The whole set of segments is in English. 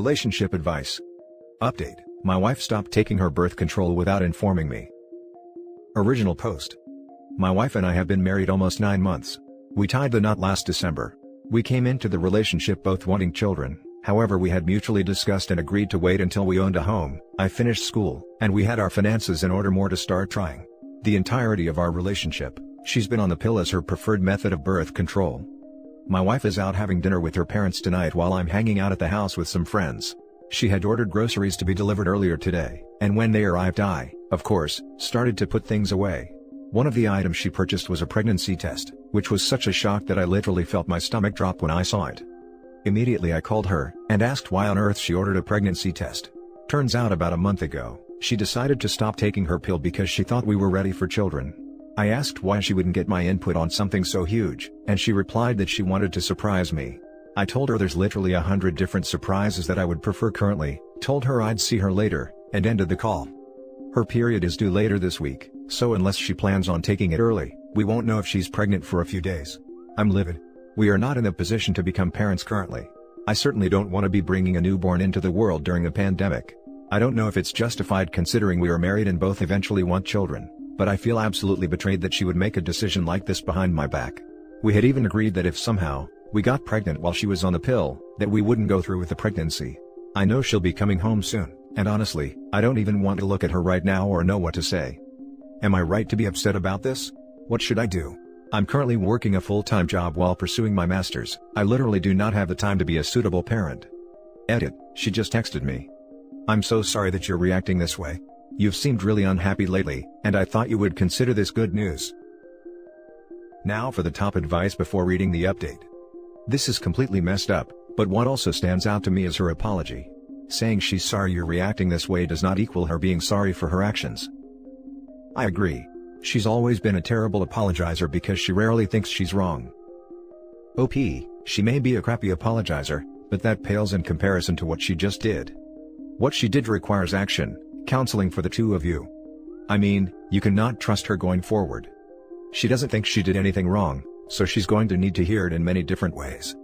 Relationship advice. Update: my wife stopped taking her birth control without informing me. Original post. My wife and I have been married almost 9 months. We tied the knot last December. We came into the relationship both wanting children, however we had mutually discussed and agreed to wait until we owned a home, I finished school, and we had our finances in order more to start trying. The entirety of our relationship, she's been on the pill as her preferred method of birth control. My wife is out having dinner with her parents tonight while I'm hanging out at the house with some friends. She had ordered groceries to be delivered earlier today, and when they arrived I, of course, started to put things away. One of the items she purchased was a pregnancy test, which was such a shock that I literally felt my stomach drop when I saw it. Immediately I called her, and asked why on earth she ordered a pregnancy test. Turns out about a month ago, she decided to stop taking her pill because she thought we were ready for children. I asked why she wouldn't get my input on something so huge, and she replied that she wanted to surprise me. I told her there's literally 100 different surprises that I would prefer currently, told her I'd see her later, and ended the call. Her period is due later this week, so unless she plans on taking it early, we won't know if she's pregnant for a few days. I'm livid. We are not in a position to become parents currently. I certainly don't want to be bringing a newborn into the world during a pandemic. I don't know if it's justified considering we are married and both eventually want children, but I feel absolutely betrayed that she would make a decision like this behind my back. We had even agreed that if somehow we got pregnant while she was on the pill, that we wouldn't go through with the pregnancy. I know she'll be coming home soon, and honestly, I don't even want to look at her right now or know what to say. Am I right to be upset about this? What should I do? I'm currently working a full-time job while pursuing my master's. I literally do not have the time to be a suitable parent. Edit: she just texted me. I'm so sorry that you're reacting this way. You've seemed really unhappy lately, and I thought you would consider this good news. Now for the top advice before reading the update. This is completely messed up, but what also stands out to me is her apology. Saying she's sorry you're reacting this way does not equal her being sorry for her actions. I agree. She's always been a terrible apologizer because she rarely thinks she's wrong. OP, she may be a crappy apologizer, but that pales in comparison to what she just did. What she did requires action, counseling for the two of you. I mean, you cannot trust her going forward. She doesn't think she did anything wrong, so she's going to need to hear it in many different ways.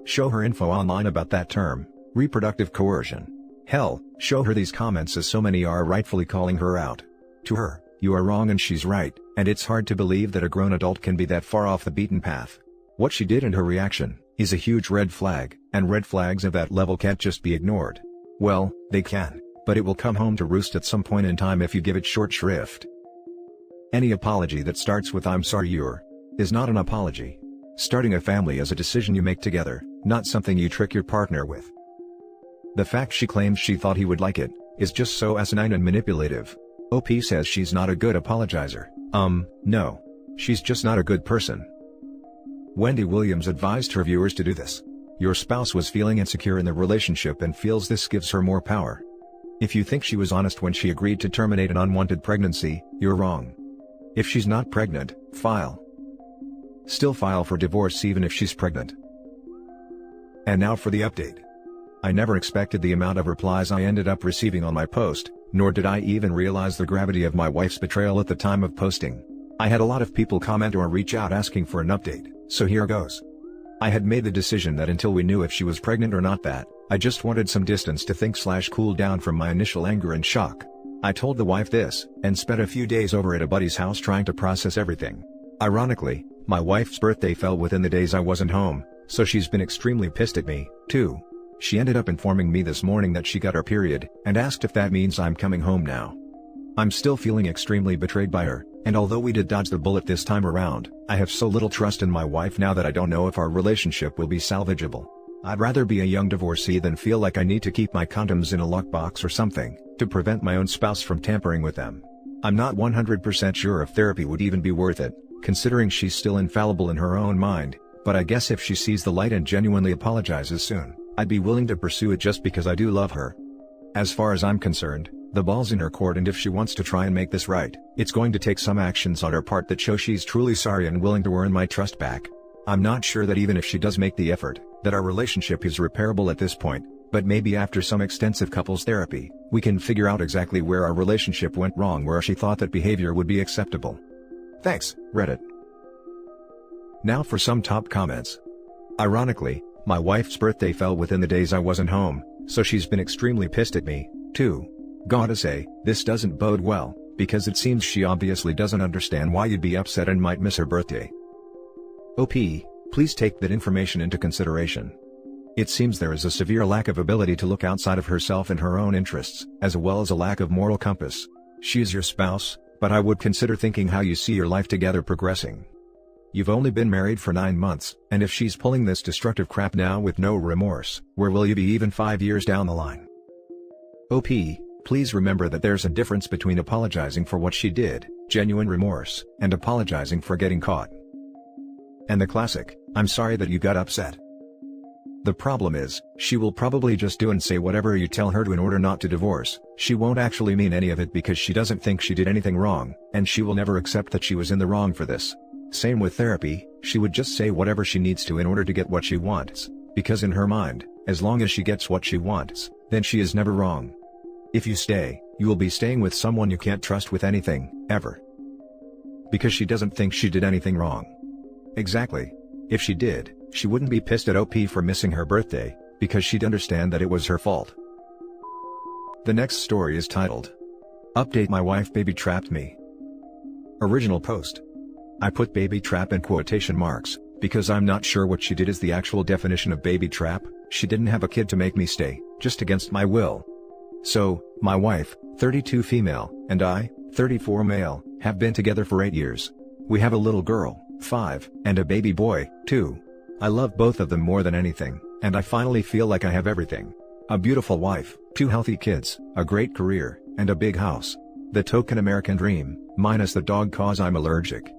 Show her info online about that term, reproductive coercion. Hell, show her these comments as so many are rightfully calling her out. To her, you are wrong and she's right, and it's hard to believe that a grown adult can be that far off the beaten path. What she did and her reaction is a huge red flag, and red flags of that level can't just be ignored. Well, they can, but it will come home to roost at some point in time if you give it short shrift. Any apology that starts with "I'm sorry you're" is not an apology. Starting a family is a decision you make together, not something you trick your partner with. The fact she claims she thought he would like it is just so asinine and manipulative. OP says she's not a good apologizer. No. She's just not a good person. Wendy Williams advised her viewers to do this. Your spouse was feeling insecure in the relationship and feels this gives her more power. If you think she was honest when she agreed to terminate an unwanted pregnancy, you're wrong. If she's not pregnant, file. Still file for divorce even if she's pregnant. And now for the update. I never expected the amount of replies I ended up receiving on my post, nor did I even realize the gravity of my wife's betrayal at the time of posting. I had a lot of people comment or reach out asking for an update, so here goes. I had made the decision that until we knew if she was pregnant or not that, I just wanted some distance to think/cool down from my initial anger and shock. I told the wife this, and spent a few days over at a buddy's house trying to process everything. Ironically, my wife's birthday fell within the days I wasn't home, so she's been extremely pissed at me, too. She ended up informing me this morning that she got her period, and asked if that means I'm coming home now. I'm still feeling extremely betrayed by her, and although we did dodge the bullet this time around, I have so little trust in my wife now that I don't know if our relationship will be salvageable. I'd rather be a young divorcee than feel like I need to keep my condoms in a lockbox or something, to prevent my own spouse from tampering with them. I'm not 100% sure if therapy would even be worth it, considering she's still infallible in her own mind, but I guess if she sees the light and genuinely apologizes soon, I'd be willing to pursue it just because I do love her. As far as I'm concerned, the ball's in her court, and if she wants to try and make this right, it's going to take some actions on her part that show she's truly sorry and willing to earn my trust back. I'm not sure that even if she does make the effort, that our relationship is repairable at this point, but maybe after some extensive couples therapy, we can figure out exactly where our relationship went wrong, where she thought that behavior would be acceptable. Thanks, Reddit. Now for some top comments. Ironically, my wife's birthday fell within the days I wasn't home, so she's been extremely pissed at me, too. Gotta say, this doesn't bode well, because it seems she obviously doesn't understand why you'd be upset and might miss her birthday. OP, please take that information into consideration. It seems there is a severe lack of ability to look outside of herself and her own interests, as well as a lack of moral compass. She is your spouse, but I would consider thinking how you see your life together progressing. You've only been married for 9 months, and if she's pulling this destructive crap now with no remorse, where will you be even 5 years down the line? OP, please remember that there's a difference between apologizing for what she did, genuine remorse, and apologizing for getting caught. And the classic, I'm sorry that you got upset. The problem is, she will probably just do and say whatever you tell her to in order not to divorce. She won't actually mean any of it because she doesn't think she did anything wrong, and she will never accept that she was in the wrong for this. Same with therapy, she would just say whatever she needs to in order to get what she wants, because in her mind, as long as she gets what she wants, then she is never wrong. If you stay, you will be staying with someone you can't trust with anything, ever. Because she doesn't think she did anything wrong. Exactly. If she did, she wouldn't be pissed at OP for missing her birthday, because she'd understand that it was her fault. The next story is titled, Update My Wife Baby Trapped Me. Original post. I put baby trap in quotation marks, because I'm not sure what she did is the actual definition of baby trap. She didn't have a kid to make me stay, just against my will. So, my wife, 32 female, and I, 34 male, have been together for 8 years. We have a little girl, 5, and a baby boy, 2. I love both of them more than anything, and I finally feel like I have everything. A beautiful wife, 2 healthy kids, a great career, and a big house. The token American dream, minus the dog cause I'm allergic.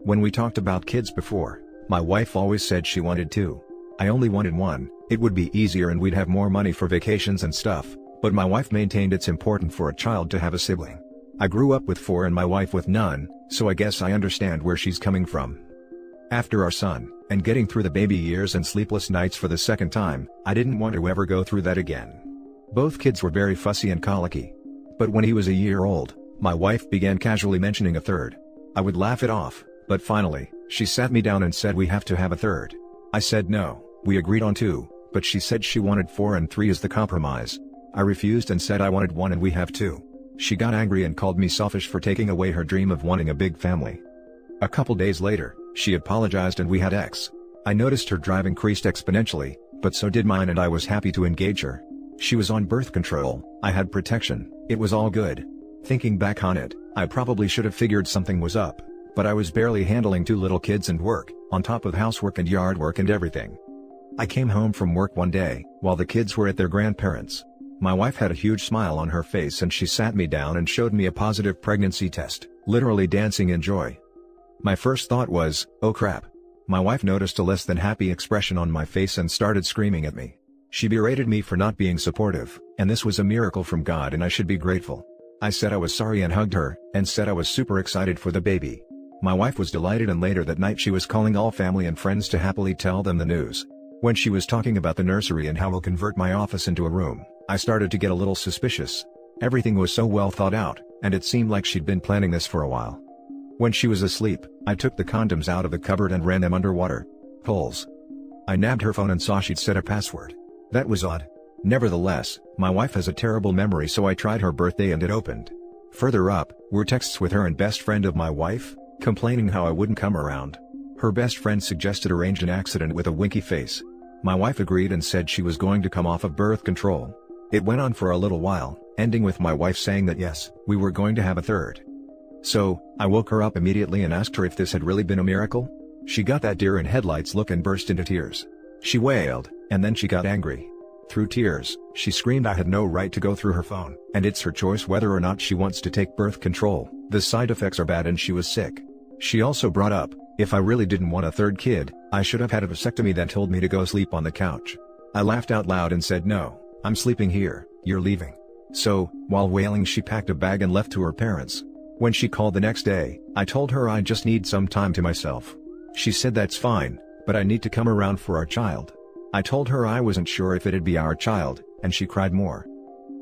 When we talked about kids before, my wife always said she wanted 2. I only wanted 1, it would be easier and we'd have more money for vacations and stuff, but my wife maintained it's important for a child to have a sibling. I grew up with 4 and my wife with none, so I guess I understand where she's coming from. After our son, and getting through the baby years and sleepless nights for the second time, I didn't want to ever go through that again. Both kids were very fussy and colicky. But when he was a year old, my wife began casually mentioning a third. I would laugh it off, but finally, she sat me down and said we have to have a third. I said no, we agreed on 2, but she said she wanted 4 and 3 as the compromise. I refused and said I wanted 1 and we have 2. She got angry and called me selfish for taking away her dream of wanting a big family. A couple days later, she apologized and we had sex. I noticed her drive increased exponentially, but so did mine and I was happy to engage her. She was on birth control, I had protection, it was all good. Thinking back on it, I probably should have figured something was up, but I was barely handling 2 little kids and work, on top of housework and yard work and everything. I came home from work one day, while the kids were at their grandparents'. My wife had a huge smile on her face and she sat me down and showed me a positive pregnancy test, literally dancing in joy. My first thought was, oh crap. My wife noticed a less than happy expression on my face and started screaming at me. She berated me for not being supportive, and this was a miracle from God and I should be grateful. I said I was sorry and hugged her, and said I was super excited for the baby. My wife was delighted and later that night she was calling all family and friends to happily tell them the news. When she was talking about the nursery and how we'll convert my office into a room, I started to get a little suspicious. Everything was so well thought out, and it seemed like she'd been planning this for a while. When she was asleep, I took the condoms out of the cupboard and ran them underwater. Holes. I nabbed her phone and saw she'd set a password. That was odd. Nevertheless, my wife has a terrible memory so I tried her birthday and it opened. Further up, were texts with her and best friend of my wife, complaining how I wouldn't come around. Her best friend suggested arrange an accident with a winky face. My wife agreed and said she was going to come off of birth control. It went on for a little while, ending with my wife saying that yes, we were going to have a third. So, I woke her up immediately and asked her if this had really been a miracle. She got that deer in headlights look and burst into tears. She wailed, and then she got angry. Through tears, she screamed I had no right to go through her phone, and it's her choice whether or not she wants to take birth control, the side effects are bad and she was sick. She also brought up, if I really didn't want a third kid, I should have had a vasectomy then told me to go sleep on the couch. I laughed out loud and said no, I'm sleeping here, you're leaving. So, while wailing she packed a bag and left to her parents. When she called the next day, I told her I just need some time to myself. She said that's fine, but I need to come around for our child. I told her I wasn't sure if it'd be our child, and she cried more.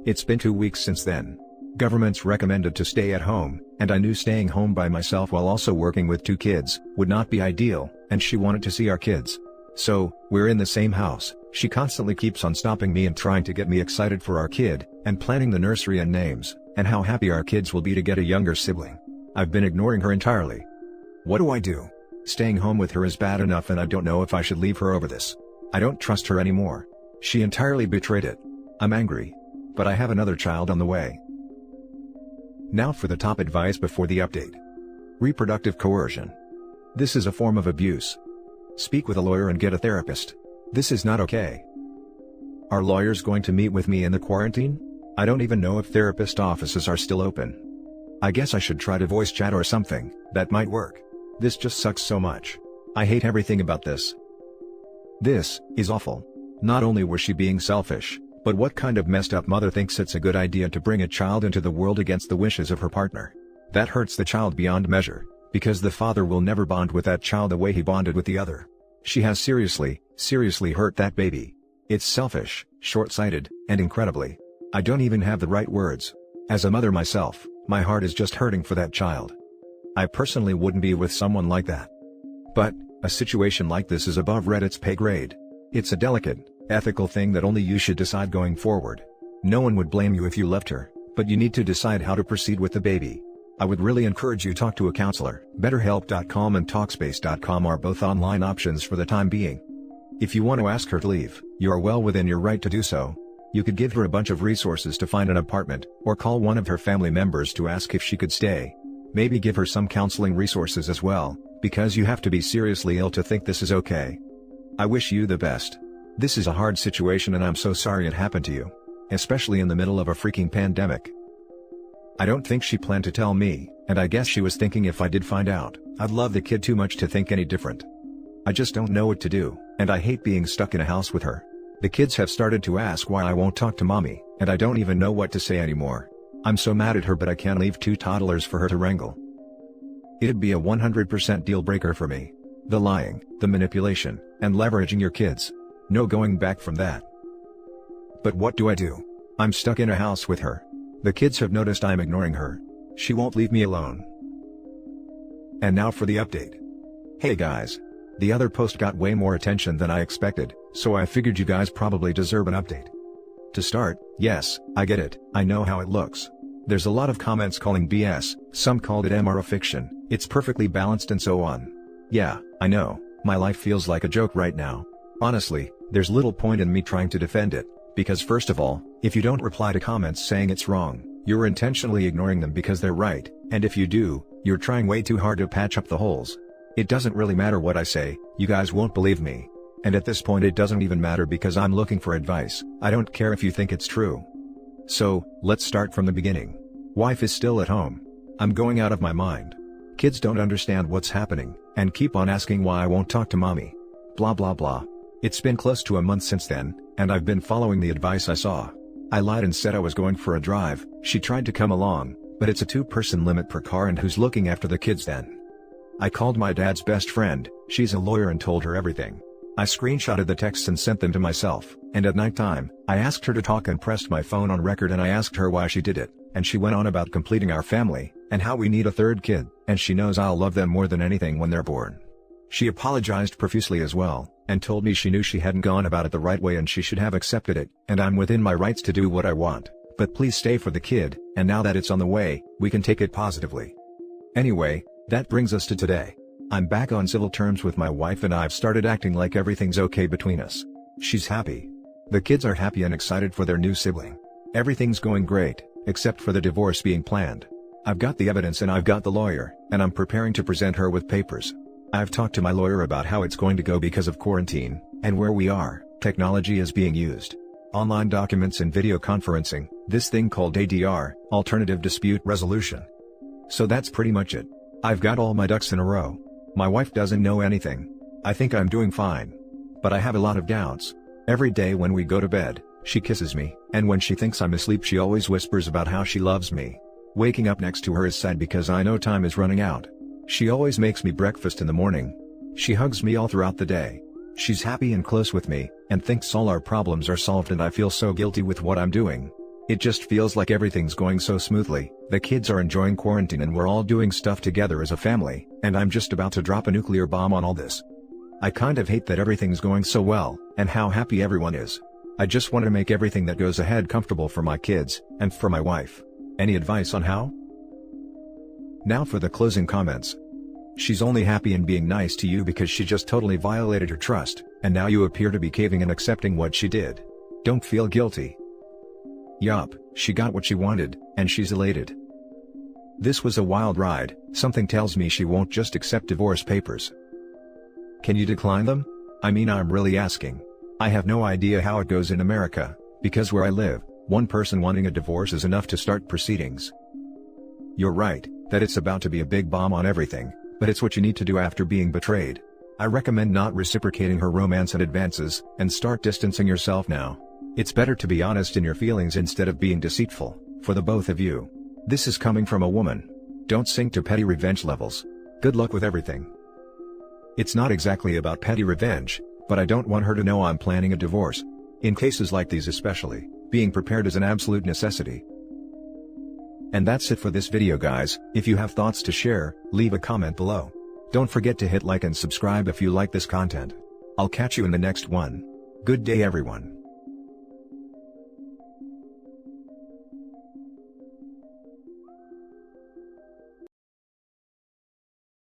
It's been 2 weeks since then. Governments recommended to stay at home, and I knew staying home by myself while also working with 2 kids would not be ideal, and she wanted to see our kids. So, we're in the same house, she constantly keeps on stopping me and trying to get me excited for our kid, and planning the nursery and names, and how happy our kids will be to get a younger sibling. I've been ignoring her entirely. What do I do? Staying home with her is bad enough and I don't know if I should leave her over this. I don't trust her anymore. She entirely betrayed it. I'm angry. But I have another child on the way. Now for the top advice before the update. Reproductive coercion. This is a form of abuse. Speak with a lawyer and get a therapist. This is not okay. Are lawyers going to meet with me in the quarantine? I don't even know if therapist offices are still open. I guess I should try to voice chat or something, that might work. This just sucks so much. I hate everything about this. This is awful. Not only was she being selfish, but what kind of messed up mother thinks it's a good idea to bring a child into the world against the wishes of her partner? That hurts the child beyond measure, because the father will never bond with that child the way he bonded with the other. She has seriously hurt that baby. It's selfish, short-sighted, and incredibly. I don't even have the right words. As a mother myself, my heart is just hurting for that child. I personally wouldn't be with someone like that. But, a situation like this is above Reddit's pay grade. It's a delicate, ethical thing that only you should decide going forward. No one would blame you if you left her, but you need to decide how to proceed with the baby. I would really encourage you to talk to a counselor. BetterHelp.com and Talkspace.com are both online options for the time being. If you want to ask her to leave, you are well within your right to do so. You could give her a bunch of resources to find an apartment, or call one of her family members to ask if she could stay. Maybe give her some counseling resources as well, because you have to be seriously ill to think this is okay. I wish you the best. This is a hard situation and I'm so sorry it happened to you. Especially in the middle of a freaking pandemic. I don't think she planned to tell me, and I guess she was thinking if I did find out, I'd love the kid too much to think any different. I just don't know what to do, and I hate being stuck in a house with her. The kids have started to ask why I won't talk to mommy, and I don't even know what to say anymore. I'm so mad at her, but I can't leave 2 toddlers for her to wrangle. It'd be a 100% deal breaker for me. The lying, the manipulation, and leveraging your kids. No going back from that. But what do I do? I'm stuck in a house with her. The kids have noticed I'm ignoring her. She won't leave me alone. And now for the update. Hey guys. The other post got way more attention than I expected, so I figured you guys probably deserve an update. To start, yes, I get it, I know how it looks. There's a lot of comments calling BS, some called it MRO fiction, it's perfectly balanced and so on. Yeah, I know, my life feels like a joke right now. Honestly, there's little point in me trying to defend it, because first of all, if you don't reply to comments saying it's wrong, you're intentionally ignoring them because they're right, and if you do, you're trying way too hard to patch up the holes. It doesn't really matter what I say, you guys won't believe me. And at this point it doesn't even matter because I'm looking for advice, I don't care if you think it's true. So, let's start from the beginning. Wife is still at home. I'm going out of my mind. Kids don't understand what's happening, and keep on asking why I won't talk to mommy. Blah blah blah. It's been close to a month since then, and I've been following the advice I saw. I lied and said I was going for a drive, she tried to come along, but it's a 2-person limit per car and who's looking after the kids then? I called my dad's best friend, she's a lawyer, and told her everything. I screenshotted the texts and sent them to myself, and at nighttime, I asked her to talk and pressed my phone on record and I asked her why she did it, and she went on about completing our family, and how we need a 3rd kid, and she knows I'll love them more than anything when they're born. She apologized profusely as well, and told me she knew she hadn't gone about it the right way and she should have accepted it, and I'm within my rights to do what I want, but please stay for the kid, and now that it's on the way, we can take it positively. Anyway, that brings us to today. I'm back on civil terms with my wife and I've started acting like everything's okay between us. She's happy. The kids are happy and excited for their new sibling. Everything's going great, except for the divorce being planned. I've got the evidence and I've got the lawyer, and I'm preparing to present her with papers. I've talked to my lawyer about how it's going to go because of quarantine, and where we are, technology is being used. Online documents and video conferencing, this thing called ADR, Alternative Dispute Resolution. So that's pretty much it. I've got all my ducks in a row. My wife doesn't know anything. I think I'm doing fine. But I have a lot of doubts. Every day when we go to bed, she kisses me, and when she thinks I'm asleep she always whispers about how she loves me. Waking up next to her is sad because I know time is running out. She always makes me breakfast in the morning. She hugs me all throughout the day. She's happy and close with me, and thinks all our problems are solved, and I feel so guilty with what I'm doing. It just feels like everything's going so smoothly, the kids are enjoying quarantine and we're all doing stuff together as a family, and I'm just about to drop a nuclear bomb on all this. I kind of hate that everything's going so well, and how happy everyone is. I just want to make everything that goes ahead comfortable for my kids, and for my wife. Any advice on how? Now for the closing comments. She's only happy and being nice to you because she just totally violated her trust, and now you appear to be caving and accepting what she did. Don't feel guilty. Yup, she got what she wanted, and she's elated. This was a wild ride. Something tells me she won't just accept divorce papers. Can you decline them? I mean, I'm really asking. I have no idea how it goes in America, because where I live, one person wanting a divorce is enough to start proceedings. You're right, that it's about to be a big bomb on everything, but it's what you need to do after being betrayed. I recommend not reciprocating her romance and advances, and start distancing yourself now. It's better to be honest in your feelings instead of being deceitful, for the both of you. This is coming from a woman. Don't sink to petty revenge levels. Good luck with everything. It's not exactly about petty revenge, but I don't want her to know I'm planning a divorce. In cases like these especially, being prepared is an absolute necessity. And that's it for this video, guys. If you have thoughts to share, leave a comment below. Don't forget to hit like and subscribe if you like this content. I'll catch you in the next one. Good day, everyone.